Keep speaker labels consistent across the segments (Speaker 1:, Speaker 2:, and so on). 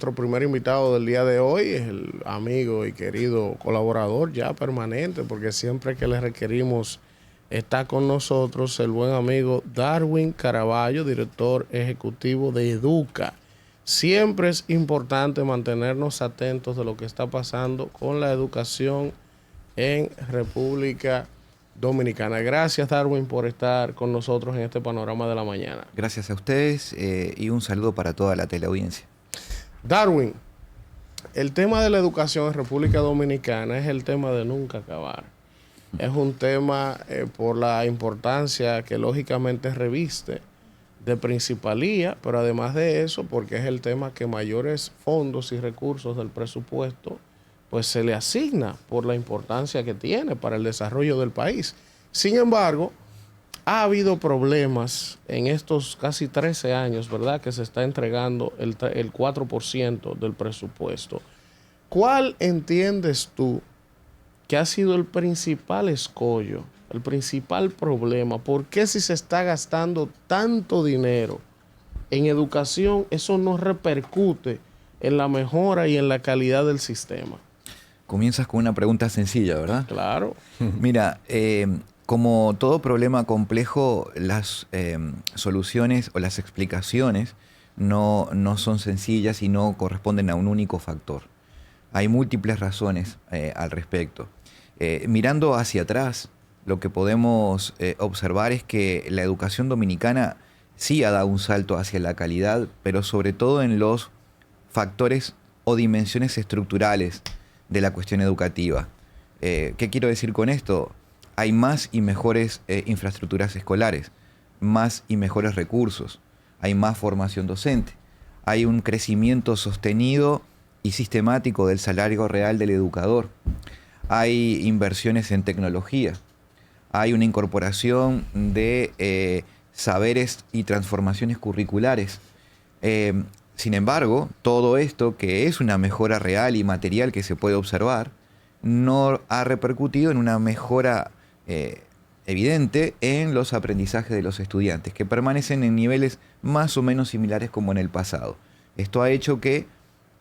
Speaker 1: nuestro primer invitado del día de hoy, es el amigo y querido colaborador ya permanente, porque siempre que le requerimos está con nosotros el buen amigo Darwin Caraballo, director ejecutivo de Educa. Siempre es importante mantenernos atentos de lo que está pasando con la educación en República Dominicana. Gracias, Darwin, por estar con nosotros en este panorama de la mañana.
Speaker 2: Gracias a ustedes y un saludo para toda la teleaudiencia.
Speaker 1: Darwin, el tema de la educación en República Dominicana es el tema de nunca acabar. Es un tema por la importancia que lógicamente reviste de principalía, pero además de eso, porque es el tema que mayores fondos y recursos del presupuesto pues se le asigna por la importancia que tiene para el desarrollo del país. Sin embargo, ha habido problemas en estos casi 13 años, ¿verdad?, que se está entregando el 4% del presupuesto. ¿Cuál entiendes tú que ha sido el principal escollo, el principal problema? ¿Por qué si se está gastando tanto dinero en educación, eso no repercute en la mejora y en la calidad del sistema?
Speaker 2: Comienzas con una pregunta sencilla, ¿verdad?
Speaker 1: Claro.
Speaker 2: Mira, como todo problema complejo, las soluciones o las explicaciones no son sencillas y no corresponden a un único factor. Hay múltiples razones al respecto. Mirando hacia atrás, lo que podemos observar es que la educación dominicana sí ha dado un salto hacia la calidad, pero sobre todo en los factores o dimensiones estructurales de la cuestión educativa. ¿Qué quiero decir con esto? Hay más y mejores infraestructuras escolares, más y mejores recursos, hay más formación docente, hay un crecimiento sostenido y sistemático del salario real del educador, hay inversiones en tecnología, hay una incorporación de saberes y transformaciones curriculares. Sin embargo, todo esto, que es una mejora real y material que se puede observar, no ha repercutido en una mejora evidente en los aprendizajes de los estudiantes, que permanecen en niveles más o menos similares como en el pasado. Esto ha hecho que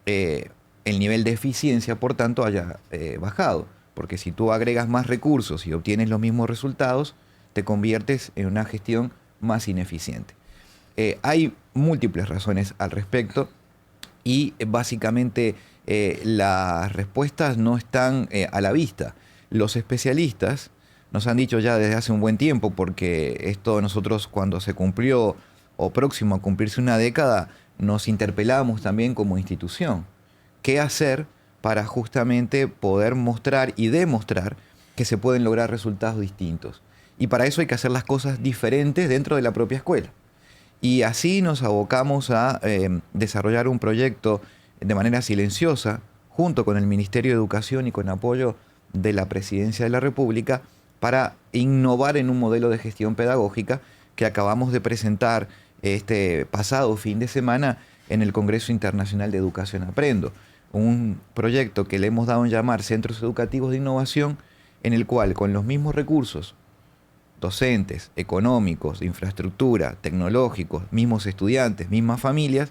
Speaker 2: el nivel de eficiencia, por tanto, haya bajado, porque si tú agregas más recursos y obtienes los mismos resultados, te conviertes en una gestión más ineficiente. Hay múltiples razones al respecto y básicamente las respuestas no están a la vista. Los especialistas nos han dicho ya desde hace un buen tiempo, porque esto nosotros cuando se cumplió o próximo a cumplirse una década, nos interpelamos también como institución. ¿Qué hacer para justamente poder mostrar y demostrar que se pueden lograr resultados distintos? Y para eso hay que hacer las cosas diferentes dentro de la propia escuela. Y así nos abocamos a desarrollar un proyecto de manera silenciosa, junto con el Ministerio de Educación y con apoyo de la Presidencia de la República, para innovar en un modelo de gestión pedagógica que acabamos de presentar este pasado fin de semana en el Congreso Internacional de Educación Aprendo. Un proyecto que le hemos dado en llamar Centros Educativos de Innovación, en el cual con los mismos recursos docentes, económicos, de infraestructura, tecnológicos, mismos estudiantes, mismas familias,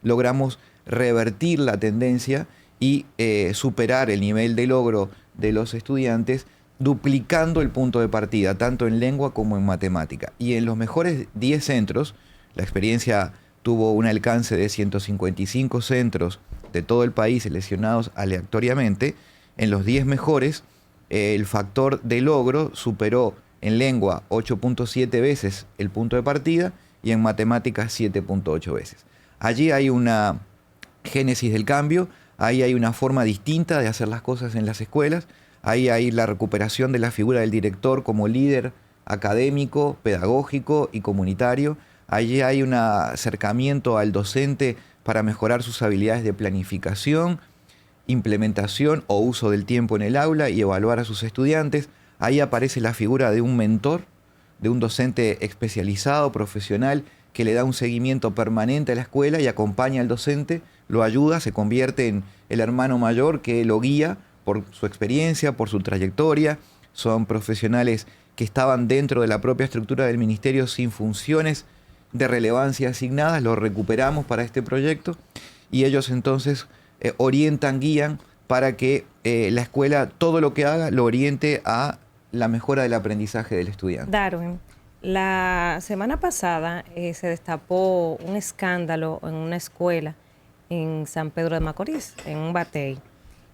Speaker 2: logramos revertir la tendencia y superar el nivel de logro de los estudiantes, duplicando el punto de partida, tanto en lengua como en matemática. Y en los mejores 10 centros, la experiencia tuvo un alcance de 155 centros de todo el país seleccionados aleatoriamente. En los 10 mejores, el factor de logro superó en lengua 8.7 veces el punto de partida y en matemáticas 7.8 veces. Allí hay una génesis del cambio, ahí hay una forma distinta de hacer las cosas en las escuelas, ahí hay la recuperación de la figura del director como líder académico, pedagógico y comunitario, allí hay un acercamiento al docente para mejorar sus habilidades de planificación, implementación o uso del tiempo en el aula y evaluar a sus estudiantes. Ahí aparece la figura de un mentor, de un docente especializado, profesional, que le da un seguimiento permanente a la escuela y acompaña al docente, lo ayuda, se convierte en el hermano mayor que lo guía por su experiencia, por su trayectoria. Son profesionales que estaban dentro de la propia estructura del ministerio sin funciones de relevancia asignadas, lo recuperamos para este proyecto. y ellos entonces orientan, guían para que la escuela todo lo que haga lo oriente a la mejora del aprendizaje del estudiante.
Speaker 3: Darwin, la semana pasada se destapó un escándalo en una escuela en San Pedro de Macorís, en un batey,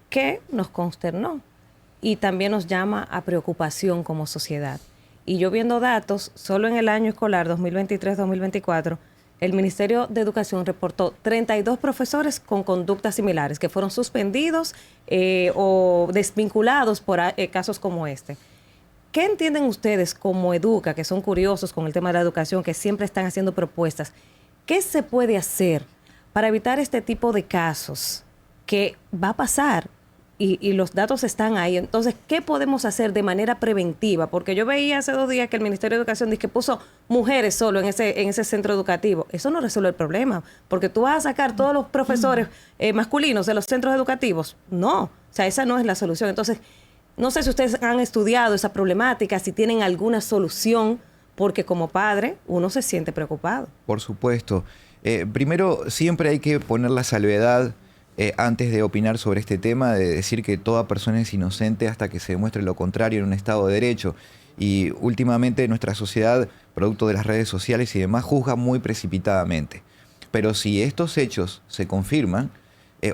Speaker 3: que nos consternó y también nos llama a preocupación como sociedad. Y yo viendo datos, solo en el año escolar 2023-2024, el Ministerio de Educación reportó 32 profesores con conductas similares que fueron suspendidos o desvinculados por casos como este. ¿Qué entienden ustedes como Educa, que son curiosos con el tema de la educación, que siempre están haciendo propuestas? ¿Qué se puede hacer para evitar este tipo de casos que va a pasar? Y los datos están ahí. Entonces, ¿qué podemos hacer de manera preventiva? Porque yo veía hace 2 días que el Ministerio de Educación dice que puso mujeres solo en ese centro educativo. Eso no resuelve el problema, porque tú vas a sacar todos los profesores masculinos de los centros educativos. No, o sea, esa no es la solución. Entonces, no sé si ustedes han estudiado esa problemática, si tienen alguna solución, porque como padre uno se siente preocupado.
Speaker 2: Por supuesto. Primero, siempre hay que poner la salvedad antes de opinar sobre este tema, de decir que toda persona es inocente hasta que se demuestre lo contrario en un Estado de Derecho. Y últimamente nuestra sociedad, producto de las redes sociales y demás, juzga muy precipitadamente. Pero si estos hechos se confirman,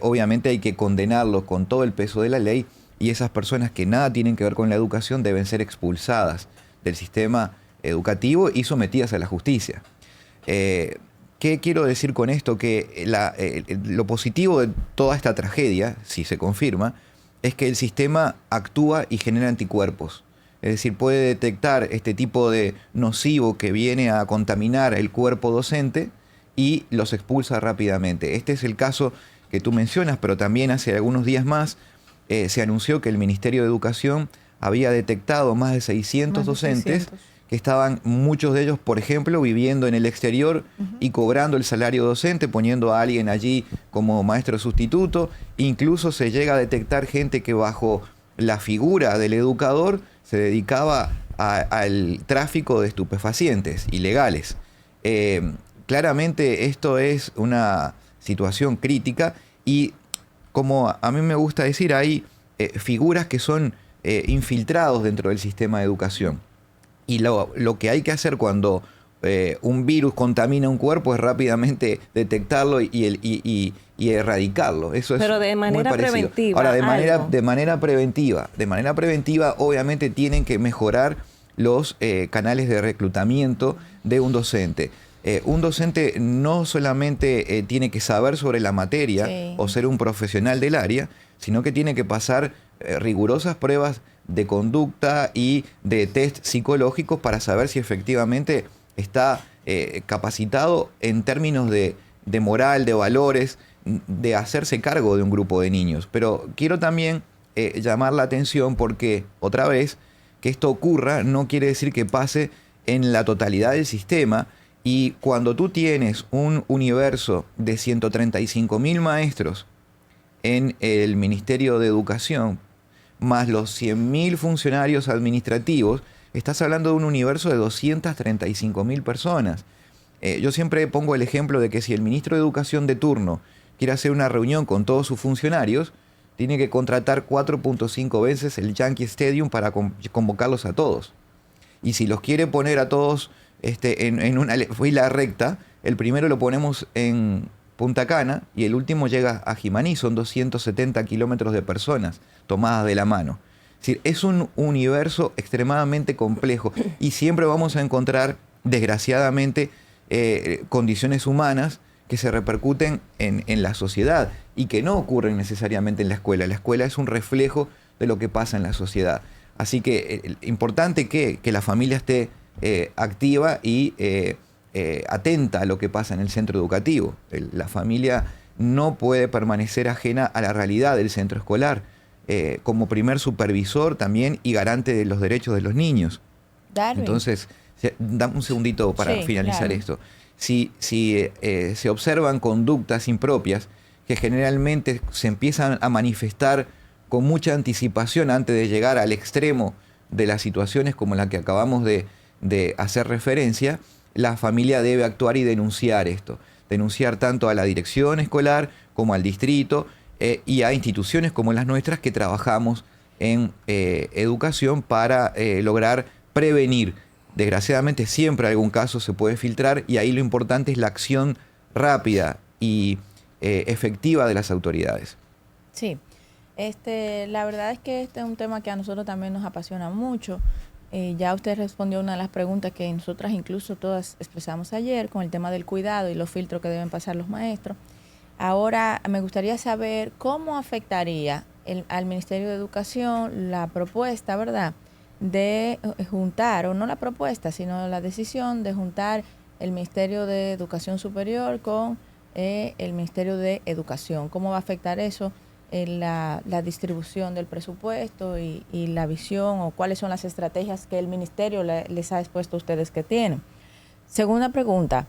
Speaker 2: obviamente hay que condenarlos con todo el peso de la ley, y esas personas que nada tienen que ver con la educación deben ser expulsadas del sistema educativo y sometidas a la justicia. ¿Qué quiero decir con esto? Que lo positivo de toda esta tragedia, si se confirma, es que el sistema actúa y genera anticuerpos. Es decir, puede detectar este tipo de nocivo que viene a contaminar el cuerpo docente y los expulsa rápidamente. Este es el caso que tú mencionas, pero también hace algunos días más se anunció que el Ministerio de Educación había detectado más de 600 docentes que estaban, muchos de ellos, por ejemplo, viviendo en el exterior y cobrando el salario docente, poniendo a alguien allí como maestro sustituto. Incluso se llega a detectar gente que bajo la figura del educador se dedicaba al tráfico de estupefacientes ilegales. Claramente esto es una situación crítica y, como a mí me gusta decir, hay figuras que son infiltrados dentro del sistema de educación. Y lo que hay que hacer cuando un virus contamina un cuerpo es rápidamente detectarlo y erradicarlo. Eso es
Speaker 3: pero de manera
Speaker 2: muy parecido.
Speaker 3: preventiva.
Speaker 2: Ahora, de manera preventiva, obviamente tienen que mejorar los canales de reclutamiento de un docente. Un docente no solamente tiene que saber sobre la materia o ser un profesional del área, sino que tiene que pasar rigurosas pruebas de conducta y de test psicológicos para saber si efectivamente está capacitado en términos de moral, de valores, de hacerse cargo de un grupo de niños. Pero quiero también llamar la atención porque, otra vez, que esto ocurra no quiere decir que pase en la totalidad del sistema. Y cuando tú tienes un universo de 135.000 maestros en el Ministerio de Educación, más los 100.000 funcionarios administrativos, estás hablando de un universo de 235.000 personas. Yo siempre pongo el ejemplo de que si el ministro de Educación de turno quiere hacer una reunión con todos sus funcionarios, tiene que contratar 4.5 veces el Yankee Stadium para convocarlos a todos. Y si los quiere poner a todos en una fila recta, el primero lo ponemos en Punta Cana y el último llega a Jimaní. Son 270 kilómetros de personas tomadas de la mano. Es decir, es un universo extremadamente complejo y siempre vamos a encontrar, desgraciadamente, condiciones humanas que se repercuten en la sociedad y que no ocurren necesariamente en la escuela. La escuela es un reflejo de lo que pasa en la sociedad. Así que importante que la familia esté activa y atenta a lo que pasa en el centro educativo. La familia no puede permanecer ajena a la realidad del centro escolar, como primer supervisor también y garante de los derechos de los niños.
Speaker 4: Darwin.
Speaker 2: Entonces, dame un segundito para finalizar esto. Si se observan conductas impropias que generalmente se empiezan a manifestar con mucha anticipación antes de llegar al extremo de las situaciones como la que acabamos de hacer referencia, la familia debe actuar y denunciar esto. Denunciar tanto a la dirección escolar como al distrito y a instituciones como las nuestras que trabajamos en educación para lograr prevenir. Desgraciadamente siempre algún caso se puede filtrar y ahí lo importante es la acción rápida y efectiva de las autoridades.
Speaker 4: Sí, la verdad es que este es un tema que a nosotros también nos apasiona mucho. Ya usted respondió una de las preguntas que nosotras incluso todas expresamos ayer con el tema del cuidado y los filtros que deben pasar los maestros. Ahora me gustaría saber cómo afectaría al Ministerio de Educación la propuesta, ¿verdad?, de juntar, o no la propuesta, sino la decisión de juntar el Ministerio de Educación Superior con el Ministerio de Educación. ¿Cómo va a afectar eso en la distribución del presupuesto y la visión, o cuáles son las estrategias que el Ministerio les ha expuesto a ustedes que tienen? Segunda pregunta,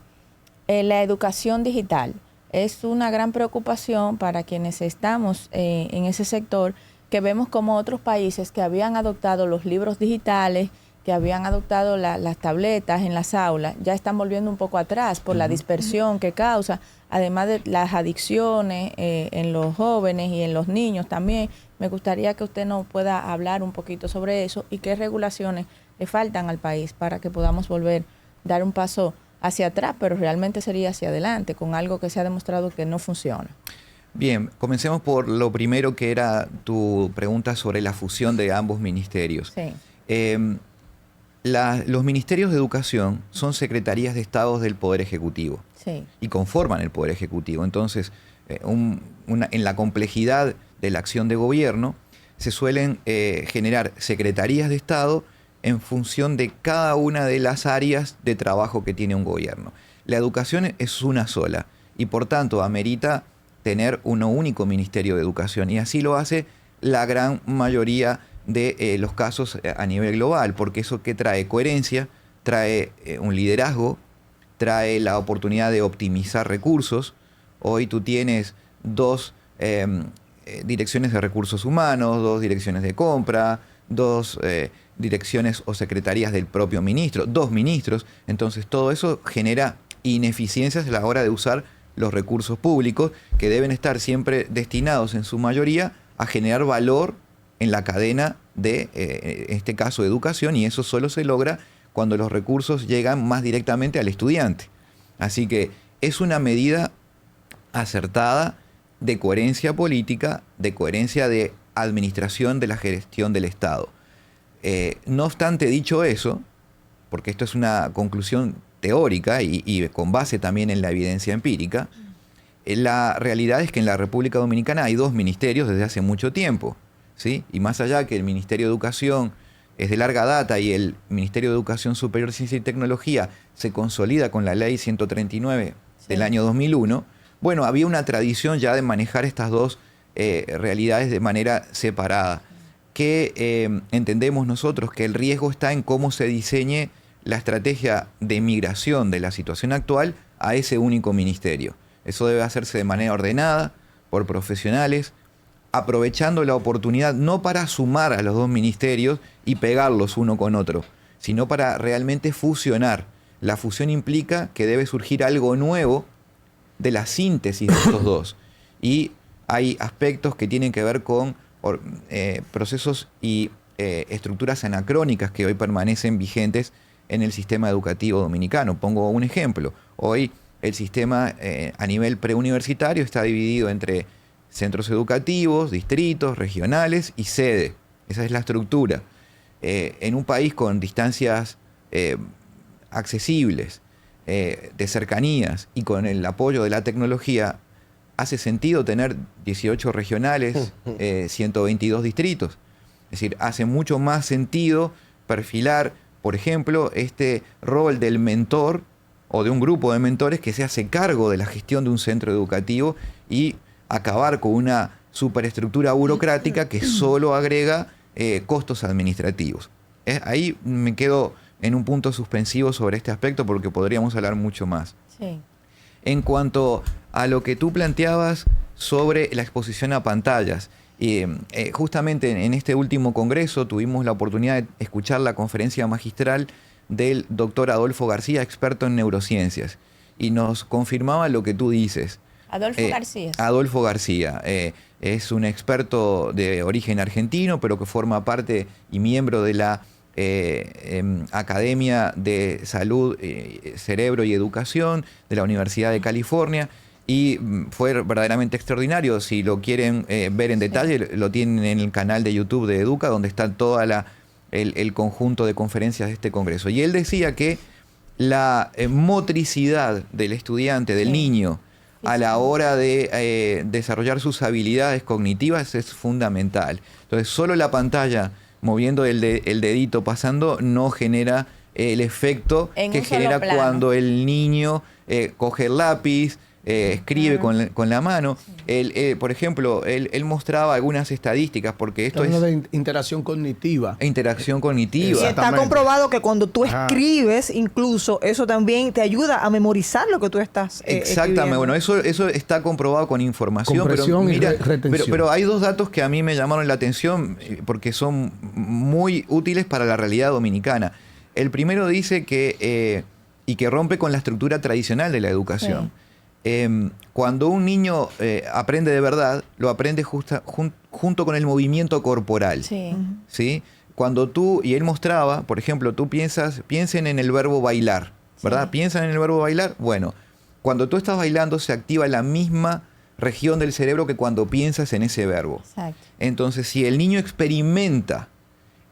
Speaker 4: la educación digital es una gran preocupación para quienes estamos en ese sector, que vemos como otros países que habían adoptado los libros digitales, que habían adoptado las tabletas en las aulas, ya están volviendo un poco atrás por la dispersión que causa, además de las adicciones en los jóvenes y en los niños también. Me gustaría que usted nos pueda hablar un poquito sobre eso y qué regulaciones le faltan al país para que podamos volver, dar un paso hacia atrás, pero realmente sería hacia adelante, con algo que se ha demostrado que no funciona.
Speaker 2: Bien, comencemos por lo primero, que era tu pregunta sobre la fusión de ambos ministerios.
Speaker 4: Sí.
Speaker 2: Los ministerios de educación son secretarías de Estado del Poder Ejecutivo,
Speaker 4: Sí.
Speaker 2: y conforman el Poder Ejecutivo. Entonces, en la complejidad de la acción de gobierno, se suelen generar secretarías de Estado en función de cada una de las áreas de trabajo que tiene un gobierno. La educación es una sola y por tanto amerita tener un único Ministerio de Educación, y así lo hace la gran mayoría de los casos a nivel global, porque eso que trae coherencia, trae un liderazgo, trae la oportunidad de optimizar recursos. Hoy tú tienes dos direcciones de recursos humanos, dos direcciones de compra, dos direcciones o secretarías del propio ministro, dos ministros. Entonces todo eso genera ineficiencias a la hora de usar los recursos públicos, que deben estar siempre destinados en su mayoría a generar valor en la cadena de, en este caso, educación, y eso solo se logra cuando los recursos llegan más directamente al estudiante. Así que es una medida acertada de coherencia política, de coherencia de administración de la gestión del Estado. No obstante, dicho eso, porque esto es una conclusión teórica y con base también en la evidencia empírica, la realidad es que en la República Dominicana hay dos ministerios desde hace mucho tiempo, ¿sí? Y más allá que el Ministerio de Educación es de larga data y el Ministerio de Educación Superior, Ciencia y Tecnología se consolida con la Ley 139 del año 2001, bueno, había una tradición ya de manejar estas dos realidades de manera separada, que entendemos nosotros que el riesgo está en cómo se diseñe la estrategia de migración de la situación actual a ese único ministerio. Eso debe hacerse de manera ordenada, por profesionales, aprovechando la oportunidad no para sumar a los dos ministerios y pegarlos uno con otro, sino para realmente fusionar. La fusión implica que debe surgir algo nuevo de la síntesis de estos dos. Y hay aspectos que tienen que ver con procesos y estructuras anacrónicas que hoy permanecen vigentes en el sistema educativo dominicano. Pongo un ejemplo. Hoy el sistema a nivel preuniversitario está dividido entre centros educativos, distritos, regionales y sede. Esa es la estructura. En un país con distancias accesibles, de cercanías y con el apoyo de la tecnología, hace sentido tener 18 regionales, 122 distritos. Es decir, hace mucho más sentido perfilar, por ejemplo, este rol del mentor o de un grupo de mentores que se hace cargo de la gestión de un centro educativo y acabar con una superestructura burocrática que solo agrega costos administrativos. Ahí me quedo en un punto suspensivo sobre este aspecto porque podríamos hablar mucho más.
Speaker 4: Sí.
Speaker 2: En cuanto a lo que tú planteabas sobre la exposición a pantallas, justamente en este último congreso tuvimos la oportunidad de escuchar la conferencia magistral del doctor Adolfo García, experto en neurociencias, y nos confirmaba lo que tú dices.
Speaker 4: Adolfo García.
Speaker 2: Adolfo García. Es un experto de origen argentino, pero que forma parte y miembro de la Academia de Salud, Cerebro y Educación de la Universidad de California. Y fue verdaderamente extraordinario. Si lo quieren ver en detalle, lo tienen en el canal de YouTube de Educa, donde está todo el conjunto de conferencias de este congreso. Y él decía que la motricidad del estudiante, del niño, a la hora de desarrollar sus habilidades cognitivas es fundamental. Entonces, solo la pantalla moviendo el dedito pasando no genera el efecto que genera cuando el niño coge el lápiz, escribe con la mano. Por ejemplo, él mostraba algunas estadísticas, porque esto es
Speaker 5: de interacción cognitiva.
Speaker 2: Interacción cognitiva.
Speaker 6: Y está comprobado que cuando tú escribes, incluso, eso también te ayuda a memorizar lo que tú estás
Speaker 2: Exactamente. Bueno, eso está comprobado con información.
Speaker 5: Compresión y retención.
Speaker 2: Pero hay dos datos que a mí me llamaron la atención porque son muy útiles para la realidad dominicana. El primero dice que, y que rompe con la estructura tradicional de la educación. Sí. Cuando un niño aprende de verdad, lo aprende junto con el movimiento corporal.
Speaker 4: Sí.
Speaker 2: ¿Sí? Cuando y él mostraba, por ejemplo, piensen en el verbo bailar, ¿verdad? Sí. ¿Piensan en el verbo bailar? Bueno, cuando tú estás bailando se activa la misma región del cerebro que cuando piensas en ese verbo.
Speaker 4: Exacto.
Speaker 2: Entonces, si el niño experimenta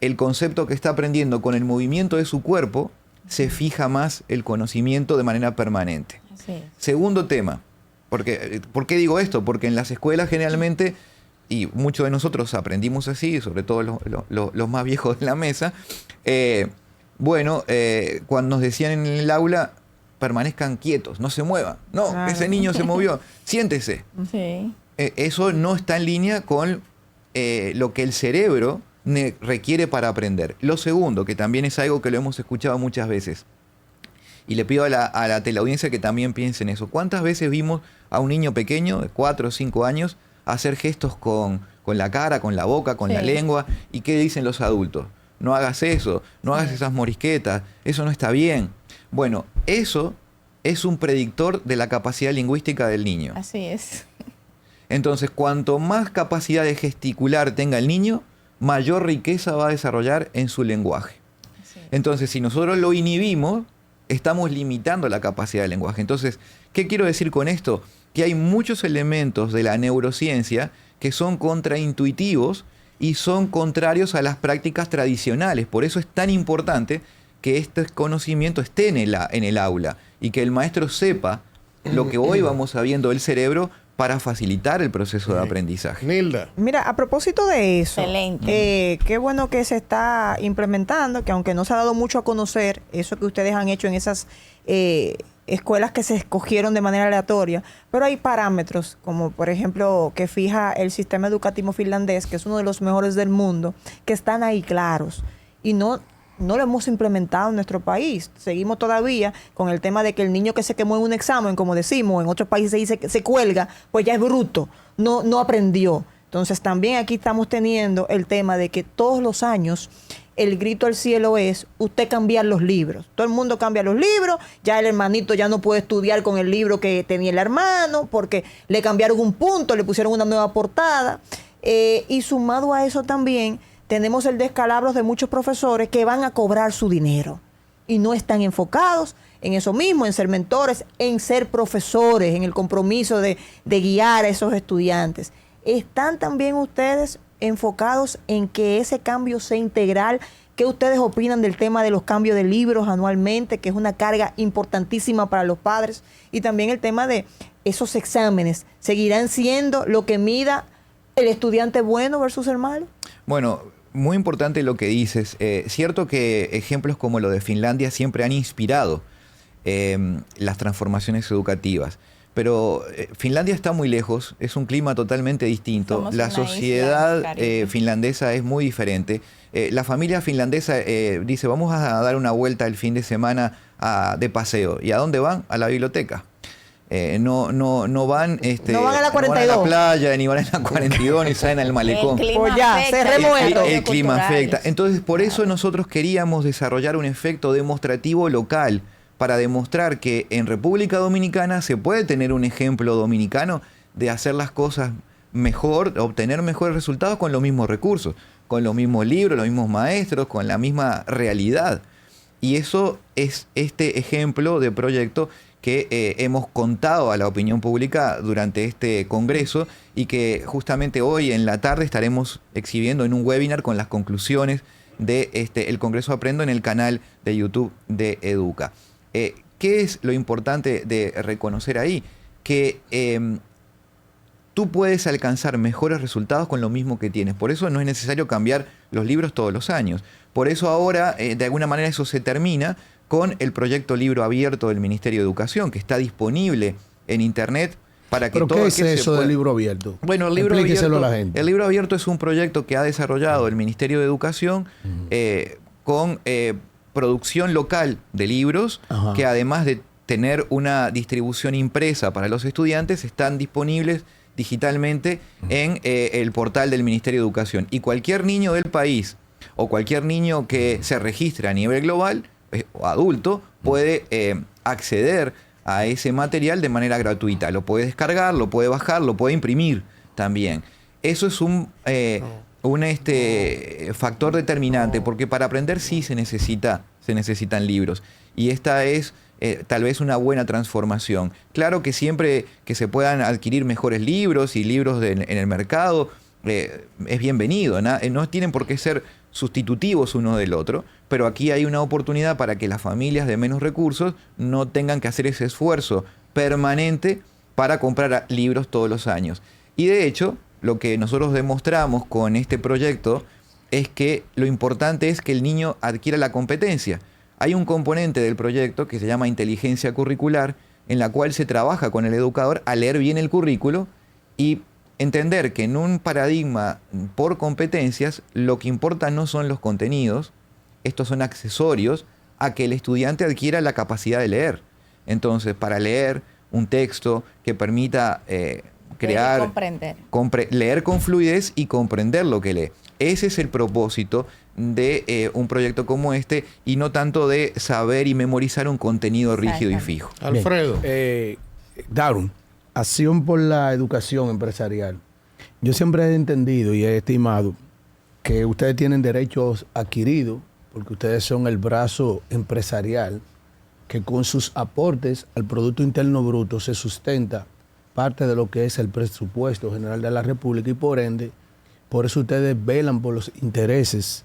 Speaker 2: el concepto que está aprendiendo con el movimiento de su cuerpo, se fija más el conocimiento de manera permanente.
Speaker 4: Sí.
Speaker 2: Segundo tema, ¿por qué digo esto? Porque en las escuelas generalmente, y muchos de nosotros aprendimos así, sobre todo los más viejos de la mesa, cuando nos decían en el aula, permanezcan quietos, no se muevan. No, claro. Ese niño se movió, siéntese.
Speaker 4: Sí.
Speaker 2: Eso no está en línea con lo que el cerebro requiere para aprender. Lo segundo, que también es algo que lo hemos escuchado muchas veces, y le pido a la teleaudiencia que también piense en eso. ¿Cuántas veces vimos a un niño pequeño de 4 o 5 años hacer gestos con la cara, con la boca, con la lengua? ¿Y qué dicen los adultos? No hagas eso, no hagas esas morisquetas, eso no está bien. Bueno, eso es un predictor de la capacidad lingüística del niño.
Speaker 4: Así es.
Speaker 2: Entonces, cuanto más capacidad de gesticular tenga el niño, mayor riqueza va a desarrollar en su lenguaje. Entonces, si nosotros lo inhibimos, estamos limitando la capacidad del lenguaje. Entonces, ¿qué quiero decir con esto? Que hay muchos elementos de la neurociencia que son contraintuitivos y son contrarios a las prácticas tradicionales. Por eso es tan importante que este conocimiento esté en el aula y que el maestro sepa lo que hoy vamos sabiendo del cerebro para facilitar el proceso de aprendizaje.
Speaker 1: Nilda.
Speaker 6: Mira, a propósito de eso,
Speaker 4: excelente.
Speaker 6: Qué bueno que se está implementando, que aunque no se ha dado mucho a conocer, eso que ustedes han hecho en esas escuelas que se escogieron de manera aleatoria, pero hay parámetros, como por ejemplo, que fija el sistema educativo finlandés, que es uno de los mejores del mundo, que están ahí claros, y no lo hemos implementado en nuestro país. Seguimos todavía con el tema de que el niño que se quemó en un examen, como decimos, en otros países se dice que se cuelga, pues ya es bruto, no aprendió. Entonces también aquí estamos teniendo el tema de que todos los años el grito al cielo es usted cambiar los libros. Todo el mundo cambia los libros, ya el hermanito ya no puede estudiar con el libro que tenía el hermano porque le cambiaron un punto, le pusieron una nueva portada. Y sumado a eso también tenemos el descalabro de muchos profesores que van a cobrar su dinero y no están enfocados en eso mismo, en ser mentores, en ser profesores, en el compromiso de guiar a esos estudiantes. ¿Están también ustedes enfocados en que ese cambio sea integral? ¿Qué ustedes opinan del tema de los cambios de libros anualmente, que es una carga importantísima para los padres? Y también el tema de esos exámenes, ¿seguirán siendo lo que mida el estudiante bueno versus el malo?
Speaker 2: Bueno, muy importante lo que dices. Cierto que ejemplos como lo de Finlandia siempre han inspirado las transformaciones educativas. Pero Finlandia está muy lejos, es un clima totalmente distinto.
Speaker 4: Somos
Speaker 2: la
Speaker 4: una
Speaker 2: sociedad
Speaker 4: isla,
Speaker 2: finlandesa es muy diferente. La familia finlandesa dice, vamos a dar una vuelta el fin de semana de paseo. ¿Y a dónde van? A la biblioteca. No van,
Speaker 6: no van a la 42.
Speaker 2: No van a la playa, ni van a la 42, ni salen al malecón.
Speaker 6: Pues ya, cerremos esto.
Speaker 2: El clima afecta. Entonces, por eso nosotros queríamos desarrollar un efecto demostrativo local para demostrar que en República Dominicana se puede tener un ejemplo dominicano de hacer las cosas mejor, obtener mejores resultados con los mismos recursos, con los mismos libros, los mismos maestros, con la misma realidad. Y eso es este ejemplo de proyecto que hemos contado a la opinión pública durante este congreso y que justamente hoy en la tarde estaremos exhibiendo en un webinar con las conclusiones de el Congreso Aprendo en el canal de YouTube de Educa. ¿Qué es lo importante de reconocer ahí? Que tú puedes alcanzar mejores resultados con lo mismo que tienes. Por eso no es necesario cambiar los libros todos los años. Por eso ahora, de alguna manera, eso se termina con el proyecto Libro Abierto del Ministerio de Educación, que está disponible en Internet para que
Speaker 5: ¿Pero
Speaker 2: todo
Speaker 5: qué es eso
Speaker 2: pueda...
Speaker 5: del libro abierto?
Speaker 2: Bueno, el libro
Speaker 5: Explíqueselo
Speaker 2: abierto,
Speaker 5: a la gente.
Speaker 2: el libro abierto es un proyecto que ha desarrollado el Ministerio de Educación con producción local de libros,
Speaker 5: Ajá.
Speaker 2: que además de tener una distribución impresa para los estudiantes, están disponibles digitalmente en el portal del Ministerio de Educación. Y cualquier niño del país o cualquier niño que se registre a nivel global o adulto puede acceder a ese material de manera gratuita. Lo puede descargar, lo puede bajar, lo puede imprimir también. Eso es un factor determinante, porque para aprender sí se necesitan libros. Y esta es tal vez una buena transformación. Claro que siempre que se puedan adquirir mejores libros y libros en el mercado, es bienvenido. No tienen por qué ser sustitutivos uno del otro, pero aquí hay una oportunidad para que las familias de menos recursos no tengan que hacer ese esfuerzo permanente para comprar libros todos los años. Y de hecho, lo que nosotros demostramos con este proyecto es que lo importante es que el niño adquiera la competencia. Hay un componente del proyecto que se llama inteligencia curricular, en la cual se trabaja con el educador a leer bien el currículo y entender que en un paradigma por competencias, lo que importa no son los contenidos, estos son accesorios a que el estudiante adquiera la capacidad de leer. Entonces, para leer un texto que permita crear,
Speaker 4: comprender.
Speaker 2: Leer con fluidez y comprender lo que lee. Ese es el propósito de un proyecto como este y no tanto de saber y memorizar un contenido rígido y fijo.
Speaker 1: Alfredo.
Speaker 5: Darwin, Acción por la Educación Empresarial. Yo siempre he entendido y he estimado que ustedes tienen derechos adquiridos porque ustedes son el brazo empresarial que con sus aportes al Producto Interno Bruto se sustenta parte de lo que es el presupuesto general de la República y por ende, por eso ustedes velan por los intereses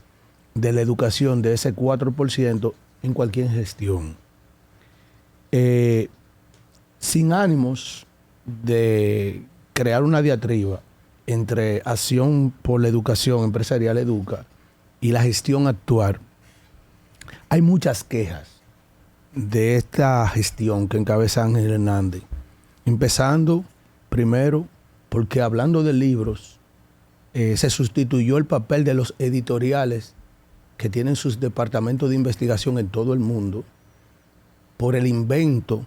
Speaker 5: de la educación de ese 4% en cualquier gestión. Sin ánimos de crear una diatriba entre Acción por la Educación Empresarial Educa y la gestión actual, hay muchas quejas de esta gestión que encabeza Ángel Hernández. Empezando primero porque hablando de libros, se sustituyó el papel de los editoriales que tienen sus departamentos de investigación en todo el mundo por el invento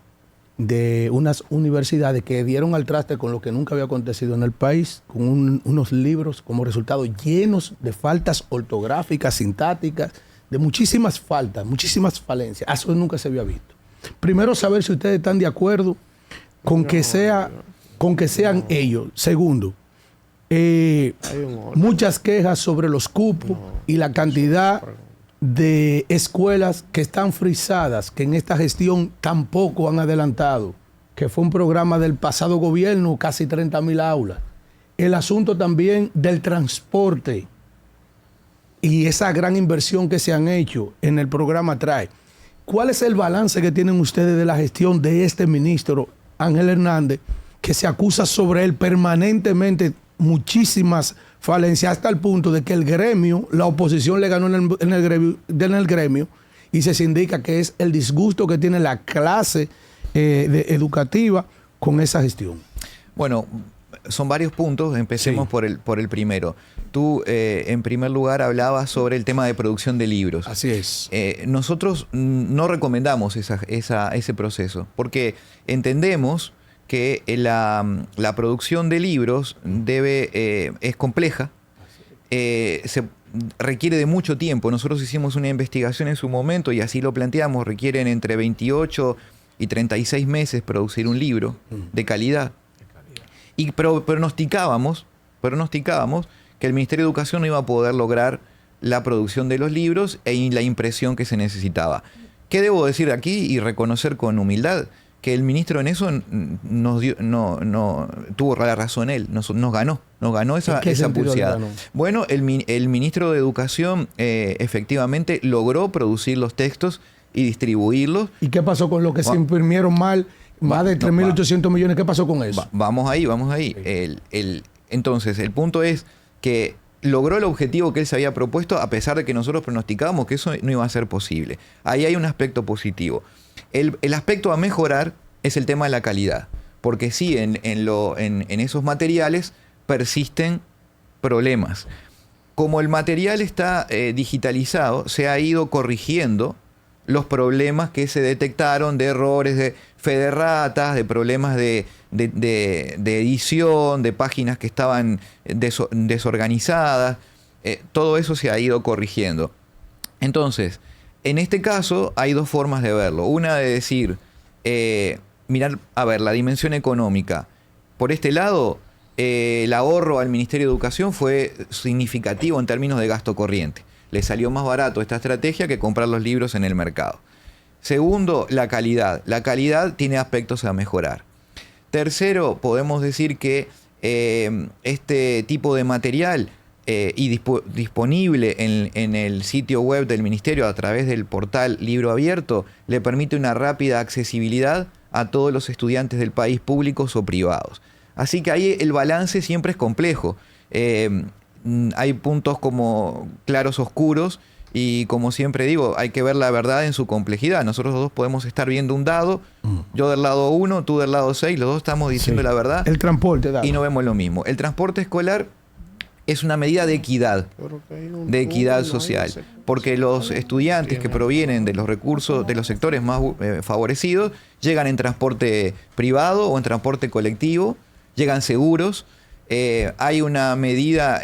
Speaker 5: de unas universidades que dieron al traste con lo que nunca había acontecido en el país, con unos libros como resultado llenos de faltas ortográficas, sintácticas, de muchísimas faltas, muchísimas falencias. Eso nunca se había visto. Primero, saber si ustedes están de acuerdo con que sean ellos. Segundo, muchas quejas sobre los cupos y la cantidad de escuelas que están frisadas, que en esta gestión tampoco han adelantado, que fue un programa del pasado gobierno, casi 30.000 aulas. El asunto también del transporte y esa gran inversión que se han hecho en el programa TRAE. ¿Cuál es el balance que tienen ustedes de la gestión de este ministro Ángel Hernández, que se acusa sobre él permanentemente muchísimas falencias hasta el punto de que el gremio, la oposición le ganó en el gremio y se indica que es el disgusto que tiene la clase educativa con esa gestión?
Speaker 2: Bueno, son varios puntos. Empecemos por el primero. Tú, en primer lugar, hablabas sobre el tema de producción de libros.
Speaker 5: Así es.
Speaker 2: Nosotros no recomendamos ese proceso porque entendemos que la producción de libros es compleja. requiere de mucho tiempo. Nosotros hicimos una investigación en su momento y así lo planteamos, requieren entre 28 y 36 meses producir un libro de calidad. Y pronosticábamos que el Ministerio de Educación no iba a poder lograr la producción de los libros e la impresión que se necesitaba. ¿Qué debo decir aquí y reconocer con humildad? Que el ministro en eso tuvo la razón él, nos ganó esa pulseada. Bueno, el ministro de Educación efectivamente logró producir los textos y distribuirlos.
Speaker 5: ¿Y qué pasó con lo que se imprimieron mal? Más de 3.800 millones, ¿qué pasó con eso?
Speaker 2: Vamos ahí. Entonces, el punto es que logró el objetivo que él se había propuesto, a pesar de que nosotros pronosticábamos que eso no iba a ser posible. Ahí hay un aspecto positivo. El aspecto a mejorar es el tema de la calidad, porque sí, en esos materiales persisten problemas. Como el material está digitalizado, se ha ido corrigiendo los problemas que se detectaron de errores, de fe de ratas, de problemas de edición, de páginas que estaban desorganizadas. Todo eso se ha ido corrigiendo. Entonces, en este caso hay dos formas de verlo. Una de decir, mirar, a ver, la dimensión económica. Por este lado, el ahorro al Ministerio de Educación fue significativo en términos de gasto corriente. Le salió más barato esta estrategia que comprar los libros en el mercado. Segundo, la calidad. La calidad tiene aspectos a mejorar. Tercero, podemos decir que este tipo de material disponible en el sitio web del Ministerio a través del portal Libro Abierto le permite una rápida accesibilidad a todos los estudiantes del país, públicos o privados. Así que ahí el balance siempre es complejo. Hay puntos como claros oscuros y, como siempre digo, hay que ver la verdad en su complejidad. Nosotros dos podemos estar viendo un dado, yo del lado 1, tú del lado 6, los dos estamos diciendo la verdad.
Speaker 5: El transporte,
Speaker 2: y no vemos lo mismo. El transporte escolar es una medida de equidad social, porque los estudiantes que provienen de los recursos, de los sectores más favorecidos, llegan en transporte privado o en transporte colectivo, llegan seguros. Hay una medida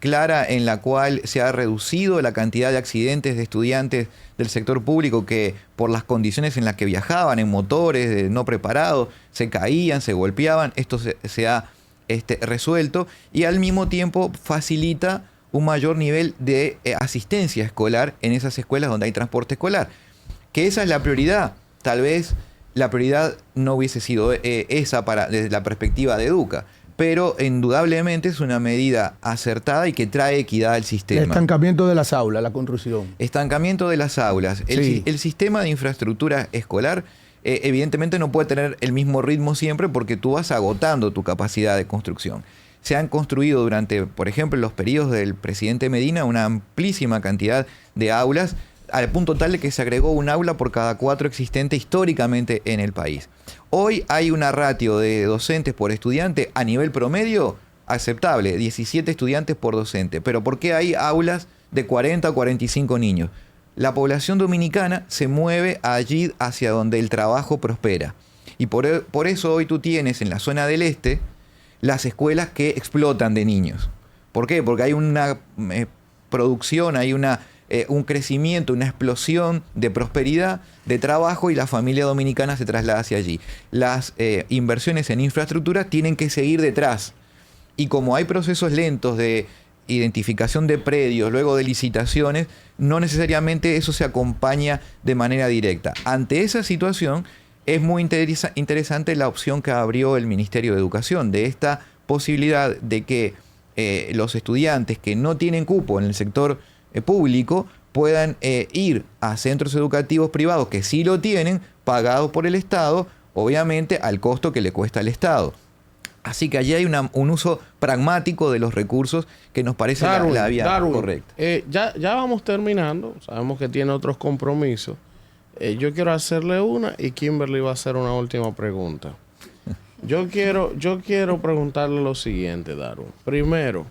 Speaker 2: clara en la cual se ha reducido la cantidad de accidentes de estudiantes del sector público que, por las condiciones en las que viajaban en motores no preparados, se caían, se golpeaban. Esto se ha resuelto, y al mismo tiempo facilita un mayor nivel de asistencia escolar en esas escuelas donde hay transporte escolar. Que esa es la prioridad. Tal vez la prioridad no hubiese sido esa desde la perspectiva de Educa, pero indudablemente es una medida acertada y que trae equidad al sistema.
Speaker 5: El estancamiento de las aulas, la construcción.
Speaker 2: Estancamiento de las aulas. El sistema de infraestructura escolar evidentemente no puede tener el mismo ritmo siempre, porque tú vas agotando tu capacidad de construcción. Se han construido durante, por ejemplo, los periodos del presidente Medina, una amplísima cantidad de aulas, al punto tal de que se agregó un aula por cada 4 existentes históricamente en el país. Hoy hay una ratio de docentes por estudiante a nivel promedio aceptable, 17 estudiantes por docente. Pero ¿por qué hay aulas de 40 o 45 niños? La población dominicana se mueve allí hacia donde el trabajo prospera. Y por eso hoy tú tienes en la zona del este las escuelas que explotan de niños. ¿Por qué? Porque hay una producción, hay un crecimiento, una explosión de prosperidad, de trabajo, y la familia dominicana se traslada hacia allí. Las inversiones en infraestructura tienen que seguir detrás. Y como hay procesos lentos de identificación de predios, luego de licitaciones, no necesariamente eso se acompaña de manera directa. Ante esa situación, es muy interesante la opción que abrió el Ministerio de Educación, de esta posibilidad de que los estudiantes que no tienen cupo en el sector público puedan ir a centros educativos privados que sí lo tienen, pagados por el Estado, obviamente al costo que le cuesta al Estado. Así que allí hay un uso pragmático de los recursos que nos parece la vía correcta.
Speaker 1: Ya vamos terminando. Sabemos que tiene otros compromisos. Yo quiero hacerle una, y Kimberly va a hacer una última pregunta. Yo quiero preguntarle lo siguiente, Darwin. Primero,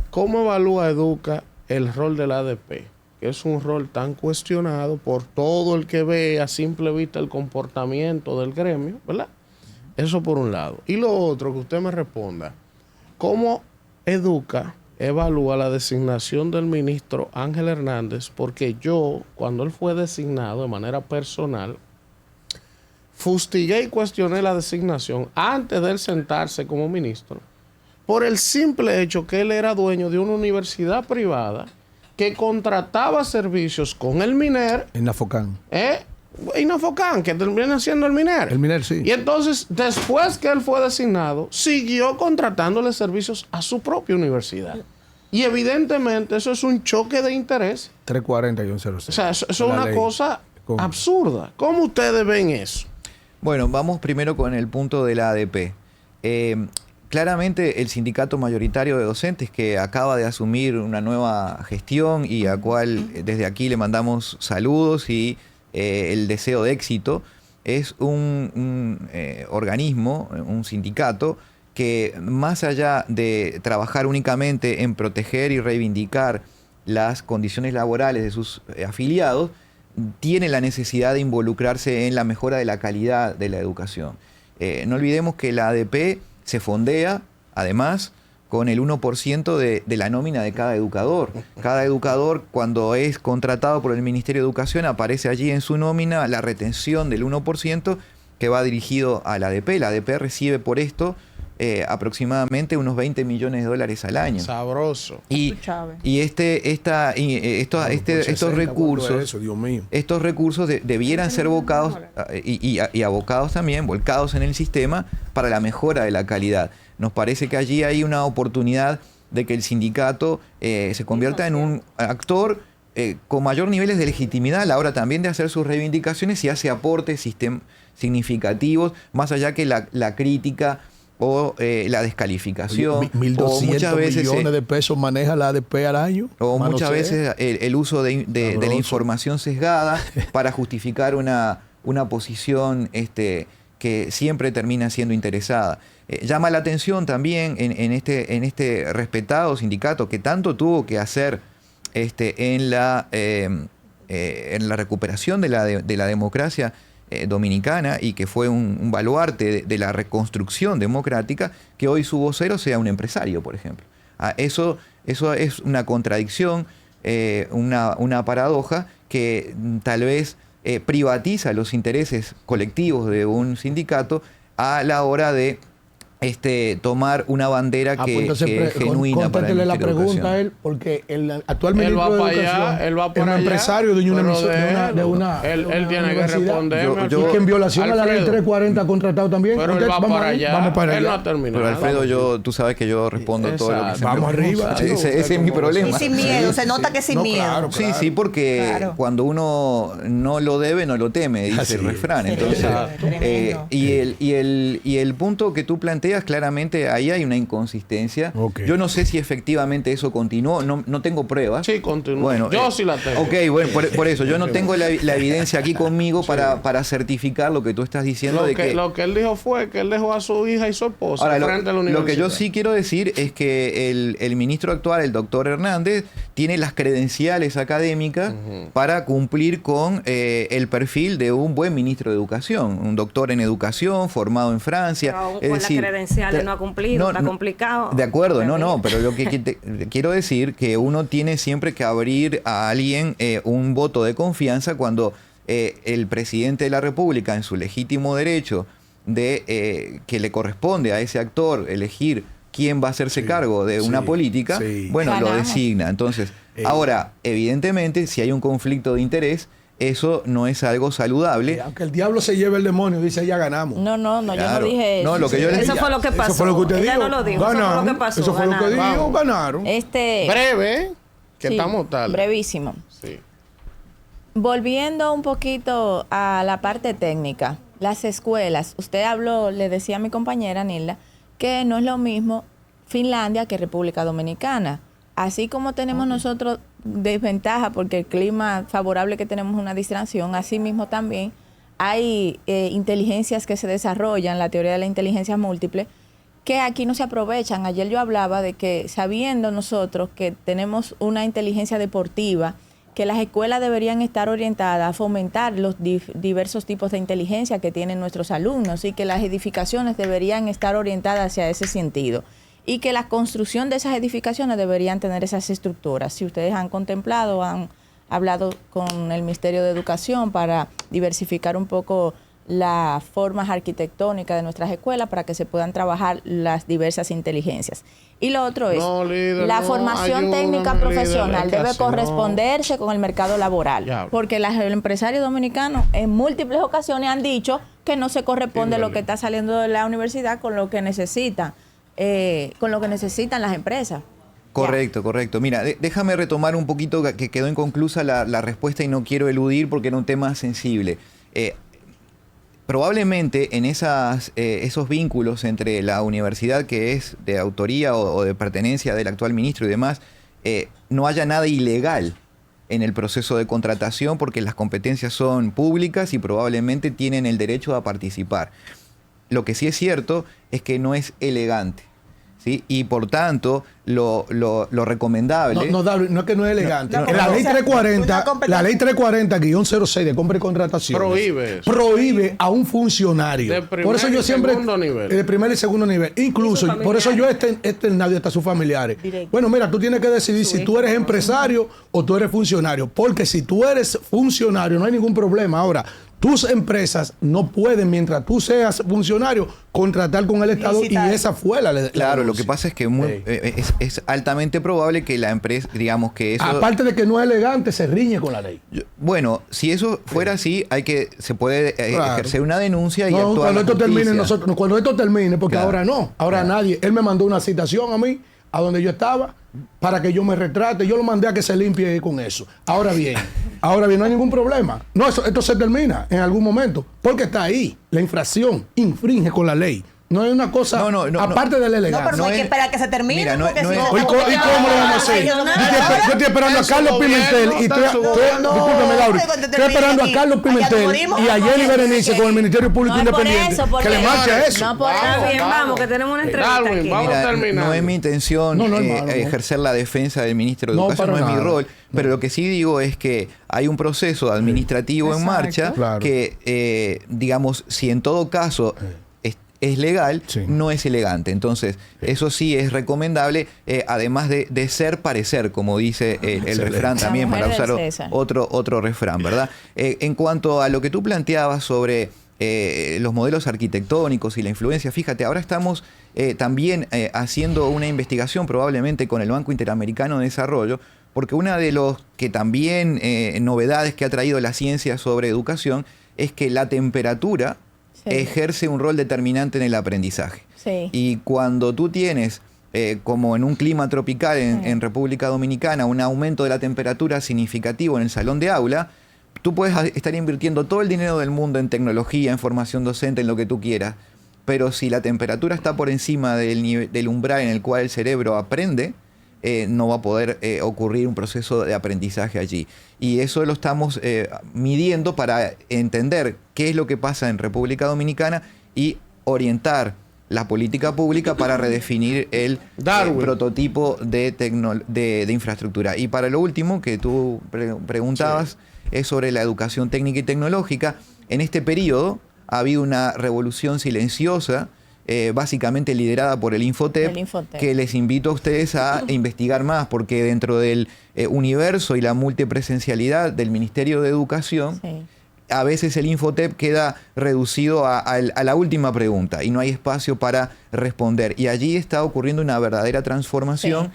Speaker 1: ¿cómo evalúa Educa el rol del ADP? Que es un rol tan cuestionado por todo el que ve a simple vista el comportamiento del gremio, ¿verdad? Eso por un lado. Y lo otro, que usted me responda, ¿cómo Educa evalúa la designación del ministro Ángel Hernández, porque yo, cuando él fue designado de manera personal, fustigué y cuestioné la designación antes de él sentarse como ministro, por el simple hecho que él era dueño de una universidad privada que contrataba servicios con el MINER.
Speaker 5: En Nafocán.
Speaker 1: Inafocán, que termina siendo el MINER.
Speaker 5: El MINER, sí.
Speaker 1: Y entonces, después que él fue designado, siguió contratándole servicios a su propia universidad. Y evidentemente eso es un choque de interés.
Speaker 5: 340 y 106.
Speaker 1: O sea, eso es una cosa absurda. ¿Cómo ustedes ven eso?
Speaker 2: Bueno, vamos primero con el punto de la ADP. Claramente el sindicato mayoritario de docentes, que acaba de asumir una nueva gestión y a cual desde aquí le mandamos saludos y el deseo de éxito, es un organismo, un sindicato que, más allá de trabajar únicamente en proteger y reivindicar las condiciones laborales de sus afiliados, tiene la necesidad de involucrarse en la mejora de la calidad de la educación. No olvidemos que la ADP se fondea, además, con el 1% de la nómina de cada educador. Cada educador, cuando es contratado por el Ministerio de Educación, aparece allí en su nómina la retención del 1% que va dirigido a la ADP. La ADP recibe por esto aproximadamente unos 20 millones de dólares al año.
Speaker 1: Sabroso.
Speaker 2: Y estos recursos,
Speaker 5: eso, Dios mío.
Speaker 2: estos recursos debieran ser abocados y abocados también, volcados en el sistema para la mejora de la calidad. Nos parece que allí hay una oportunidad de que el sindicato se convierta en un actor con mayor niveles de legitimidad a la hora también de hacer sus reivindicaciones y hace aportes significativos, más allá que la crítica o la descalificación.
Speaker 5: 1.200 millones de pesos maneja la ADP al año.
Speaker 2: O muchas veces el uso de la información sesgada para justificar una posición que siempre termina siendo interesada. Llama la atención también en este respetado sindicato que tanto tuvo que hacer en la recuperación de la democracia dominicana, y que fue un baluarte de la reconstrucción democrática, que hoy su vocero sea un empresario, por ejemplo. Eso es una contradicción, una paradoja que tal vez privatiza los intereses colectivos de un sindicato a la hora de tomar una bandera que es genuina para el
Speaker 5: Contéstele la
Speaker 2: Ministerio de
Speaker 5: pregunta
Speaker 2: Educación.
Speaker 5: a él, porque el actual
Speaker 1: Él
Speaker 5: ministro
Speaker 1: va
Speaker 5: de
Speaker 1: para
Speaker 5: Educación
Speaker 1: allá, él va
Speaker 5: es
Speaker 1: para
Speaker 5: un
Speaker 1: allá,
Speaker 5: empresario de una
Speaker 1: pero
Speaker 5: emisora, de una
Speaker 1: él tiene que
Speaker 5: universidad.
Speaker 1: responderme.
Speaker 2: Yo-
Speaker 5: Y que en violación a la ley
Speaker 1: Alfredo,
Speaker 5: 340 ha contratado también.
Speaker 1: pero él va
Speaker 5: Vamos
Speaker 1: para
Speaker 5: ahí,
Speaker 1: allá.
Speaker 5: vamos para
Speaker 1: Él no
Speaker 5: allá.
Speaker 1: ha terminado.
Speaker 2: Pero Alfredo, tú sabes que yo respondo todo lo que se me
Speaker 5: Vamos
Speaker 2: ocurre.
Speaker 5: arriba, chico.
Speaker 2: Ese es mi problema.
Speaker 6: Y sin miedo, se nota que sin
Speaker 5: No,
Speaker 6: miedo.
Speaker 5: claro.
Speaker 2: Sí, porque
Speaker 6: Claro.
Speaker 2: cuando uno no lo debe, no lo teme, dice
Speaker 5: Así
Speaker 2: el
Speaker 5: es.
Speaker 2: refrán.
Speaker 6: Sí,
Speaker 2: Entonces,
Speaker 6: tremendo.
Speaker 2: y el punto que tú planteas, claramente ahí hay una inconsistencia.
Speaker 5: Ok.
Speaker 2: Yo no sé si efectivamente eso continuó, no tengo pruebas.
Speaker 1: Sí, continúa.
Speaker 2: Bueno,
Speaker 1: Yo sí la tengo.
Speaker 2: Ok, bueno, por eso, yo no tengo la evidencia aquí conmigo para certificar lo que tú estás diciendo.
Speaker 1: Lo que él dijo fue que él dejó a su hija y su esposa
Speaker 2: Ahora,
Speaker 1: frente a la universidad.
Speaker 2: lo que yo sí quiero decir es que el ministro actual, el doctor Hernández, tiene las credenciales académicas para cumplir con el perfil de un buen ministro de Educación, un doctor en educación, formado en Francia.
Speaker 3: Pero aún
Speaker 2: Es
Speaker 3: con
Speaker 2: decir,
Speaker 3: las credenciales no ha cumplido, está complicado.
Speaker 2: De acuerdo, no, pero lo que quiero decir que uno tiene siempre que abrir a alguien un voto de confianza cuando el presidente de la República, en su legítimo derecho de que le corresponde a ese actor elegir quién va a hacerse cargo de una política, bueno, lo
Speaker 4: Ganamos.
Speaker 2: designa. Entonces, ahora, evidentemente, si hay un conflicto de interés, eso no es algo saludable.
Speaker 5: Aunque el diablo se lleve el demonio, dice, ya ganamos.
Speaker 4: No, yo
Speaker 2: Claro.
Speaker 4: no dije eso.
Speaker 2: No, lo que yo les
Speaker 3: Eso fue lo que pasó.
Speaker 5: Eso fue lo que usted
Speaker 3: Ella
Speaker 5: dijo.
Speaker 3: no lo dijo. Eso fue lo que pasó.
Speaker 5: Eso fue lo que
Speaker 3: ganaron.
Speaker 5: dijo, ganaron.
Speaker 1: Breve, ¿eh? Que
Speaker 4: Sí,
Speaker 1: estamos tarde.
Speaker 4: brevísimo.
Speaker 1: Sí.
Speaker 4: Volviendo un poquito a la parte técnica, las escuelas, usted habló, le decía a mi compañera Nilda, que no es lo mismo Finlandia que República Dominicana. Así como tenemos nosotros desventaja porque el clima favorable que tenemos es una distracción, así mismo también hay inteligencias que se desarrollan, la teoría de la inteligencia múltiple, que aquí no se aprovechan. Ayer yo hablaba de que sabiendo nosotros que tenemos una inteligencia deportiva, que las escuelas deberían estar orientadas a fomentar los diversos tipos de inteligencia que tienen nuestros alumnos y que las edificaciones deberían estar orientadas hacia ese sentido. y que la construcción de esas edificaciones deberían tener esas estructuras. Si ustedes han contemplado, han hablado con el Ministerio de Educación para diversificar un poco las formas arquitectónicas de nuestras escuelas para que se puedan trabajar las diversas inteligencias. Y lo otro es, la formación técnica profesional debe corresponderse con el mercado laboral, porque los empresarios dominicanos en múltiples ocasiones han dicho que no se corresponde lo que está saliendo de la universidad con lo que necesitan, las empresas.
Speaker 2: Correcto, correcto. Mira, déjame retomar un poquito que quedó inconclusa la respuesta y no quiero eludir porque era un tema sensible. Probablemente en esos vínculos entre la universidad que es de autoría o de pertenencia del actual ministro y demás, no haya nada ilegal en el proceso de contratación porque las competencias son públicas y probablemente tienen el derecho a participar. Lo que sí es cierto es que no es elegante, ¿sí? Y por tanto, lo recomendable...
Speaker 5: No es que no es elegante.
Speaker 6: No,
Speaker 5: la ley 340-06 de compra y contratación prohíbe a un funcionario.
Speaker 1: De primer
Speaker 5: por eso yo
Speaker 1: y
Speaker 5: siempre,
Speaker 1: segundo nivel.
Speaker 5: de primer y segundo nivel. Incluso, por eso yo he externado hasta sus familiares.
Speaker 6: Directo.
Speaker 5: Bueno, mira, tú tienes que decidir si tú eres empresario o tú eres funcionario. Porque si tú eres funcionario, no hay ningún problema. Ahora, tus empresas no pueden, mientras tú seas funcionario, contratar con el Estado y esa fue la
Speaker 2: Claro, lo que pasa es que es altamente probable que la empresa, digamos que eso...
Speaker 5: Aparte de que no es elegante, se riñe con la ley.
Speaker 2: Bueno, si eso fuera así, se puede ejercer una denuncia y actuar
Speaker 5: cuando
Speaker 2: la
Speaker 5: esto termine,
Speaker 2: justicia.
Speaker 5: cuando esto termine, porque
Speaker 2: Claro.
Speaker 5: ahora no, ahora nadie. Él me mandó una citación a mí, a donde yo estaba, para que yo me retrate. Yo lo mandé a que se limpie con eso. Ahora bien, no hay ningún problema. No, esto se termina en algún momento, porque está ahí. La infracción infringe con la ley. No es una cosa aparte de la elegancia.
Speaker 6: No, pero no hay que esperar a que se termine.
Speaker 2: Mira,
Speaker 6: porque si
Speaker 5: ¿Y cómo lo vamos a hacer? Yo estoy esperando a Carlos Pimentel y discúlpeme, Laura. Estoy esperando a Carlos Pimentel y a Jenny Berenice con el Ministerio Público Independiente que le marche a eso.
Speaker 3: Está bien, vamos, que tenemos una entrevista aquí.
Speaker 1: Vamos a terminar.
Speaker 2: No es mi intención ejercer la defensa del ministro de Educación, no es mi rol. Pero lo que sí digo es que hay un proceso administrativo en marcha que, digamos, si en todo caso es legal, no es elegante. Entonces, eso sí es recomendable, además de ser parecer, como dice el refrán también, para usar otro refrán, ¿verdad? En cuanto a lo que tú planteabas sobre los modelos arquitectónicos y la influencia, fíjate, ahora estamos también haciendo una investigación probablemente con el Banco Interamericano de Desarrollo, porque una de los que también novedades que ha traído la ciencia sobre educación es que la temperatura ejerce un rol determinante en el aprendizaje. Sí. Y cuando tú tienes, como en un clima tropical en República Dominicana, un aumento de la temperatura significativo en el salón de aula, tú puedes estar invirtiendo todo el dinero del mundo en tecnología, en formación docente, en lo que tú quieras, pero si la temperatura está por encima del umbral en el cual el cerebro aprende, no va a poder ocurrir un proceso de aprendizaje allí. Y eso lo estamos midiendo para entender qué es lo que pasa en República Dominicana y orientar la política pública para redefinir el prototipo de infraestructura. Y para lo último que tú preguntabas, es sobre la educación técnica y tecnológica. En este periodo ha habido una revolución silenciosa, básicamente liderada por el Infotep, que les invito a ustedes a investigar más, porque dentro del universo y la multipresencialidad del Ministerio de Educación, a veces el Infotep queda reducido a la última pregunta y no hay espacio para responder. Y allí está ocurriendo una verdadera transformación,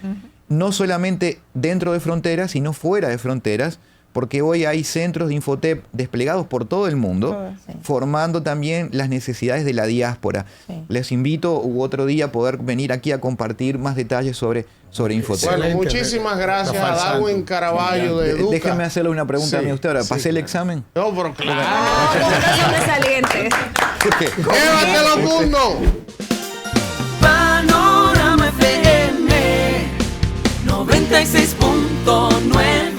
Speaker 2: no solamente dentro de fronteras, sino fuera de fronteras, porque hoy hay centros de Infotep desplegados por todo el mundo, formando también las necesidades de la diáspora. Les invito otro día a poder venir aquí a compartir más detalles sobre Infotep.
Speaker 1: Bueno, muchísimas gracias a Darwin Caraballo de Educa.
Speaker 2: Déjeme hacerle una pregunta a mí a usted ahora. ¿Pasé el examen?
Speaker 1: No, pero claro.
Speaker 3: Saliente.
Speaker 1: ¡Llévatelo, mundo!
Speaker 7: Panorama FM 96.9